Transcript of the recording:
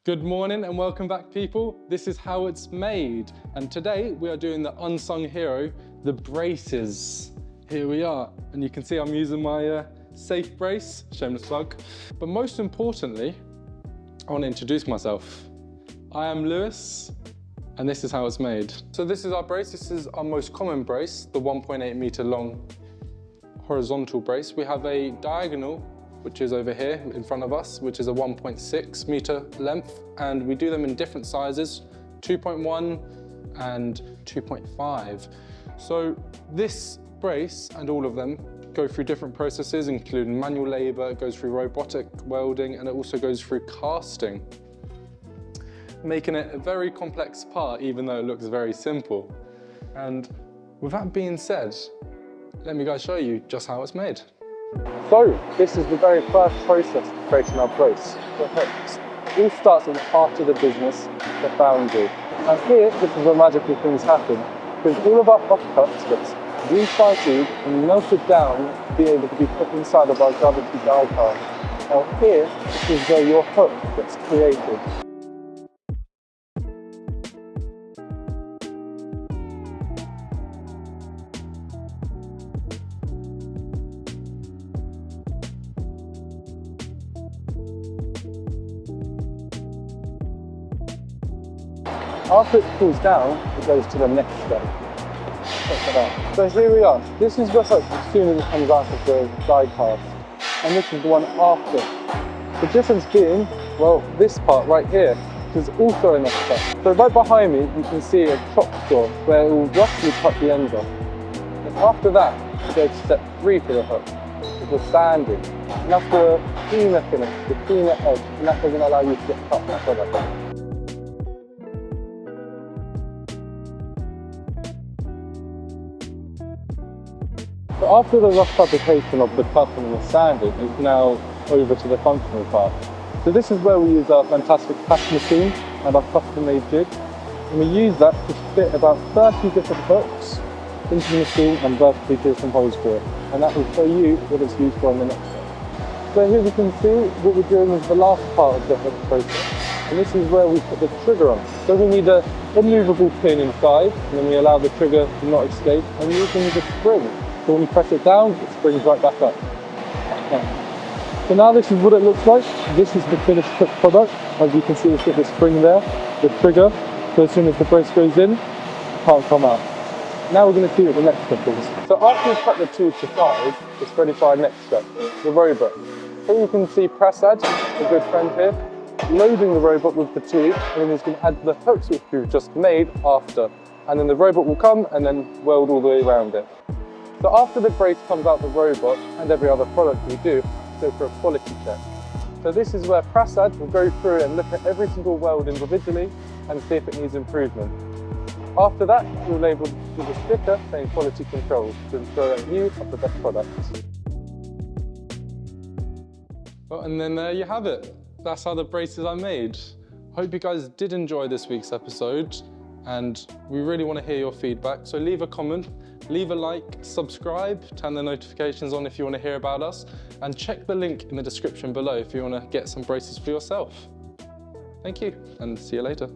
Good morning and welcome back, people. This is how it's made. And today we are doing the unsung hero, the braces. Here we are. And you can see I'm using my safe brace, shameless plug. But most importantly, I want to introduce myself. I am Lewis and this is how it's made. So this is our brace. This is our most common brace, the 1.8 meter long horizontal brace. We have a diagonal, which is over here in front of us, which is a 1.6 meter length. And we do them in different sizes, 2.1 and 2.5. So this brace and all of them go through different processes, including manual labor, it goes through robotic welding, and it also goes through casting, making it a very complex part, even though it looks very simple. And with that being said, let me guys show you just how it's made. So, this is the very first process of creating our brace, the hooks. It all starts at the heart of the business, the foundry. And here, this is where magical things happen, because all of our offcuts gets recycled and melted down to be able to be put inside of our gravity die cast. Now here, this is where your hook gets created. After it cools down, it goes to the next step. Check that out. So here we are. This is just like as soon as it comes out of the die cast. And this is the one after. The difference being, well, this part right here is also a next step. So right behind me, you can see a chop saw where it will roughly cut the ends off. And after that, we go to step 3 for the hook, which is sanding. And that's the cleaner finish, the cleaner edge, and that doesn't allow you to get cut in that product. So after the rough fabrication of the cutting and the sanding, it's now over to the functional part. So this is where we use our fantastic patch machine and our custom-made jig. And we use that to fit about 30 different hooks into the machine and vertically drill some holes for it. And that will show you what it's used for in the next step. So here we can see what we're doing is the last part of the hook process. And this is where we put the trigger on. So we need a immovable pin inside, and then we allow the trigger to not escape, and we're using the spring. So when we press it down, it springs right back up. Okay. So now this is what it looks like. This is the finished cooked product. As you can see, it's got the spring there, the trigger. So as soon as the brace goes in, it can't come out. Now we're going to see what the next step is. So after we've cut the tube to size, it's ready for our next step, the robot. Here you can see Prasad, a good friend here, loading the robot with the tube, and then he's going to add the hooks which we've just made after. And then the robot will come and then weld all the way around it. So after the brace comes out the robot and every other product we do, go for a quality check. So this is where Prasad will go through and look at every single weld individually and see if it needs improvement. After that, we'll label with a sticker saying quality control to ensure that you have the best product. Well, and then there you have it. That's how the braces are made. Hope you guys did enjoy this week's episode, and we really want to hear your feedback. So leave a comment, leave a like, subscribe, turn the notifications on if you want to hear about us, and check the link in the description below if you want to get some braces for yourself. Thank you, and see you later.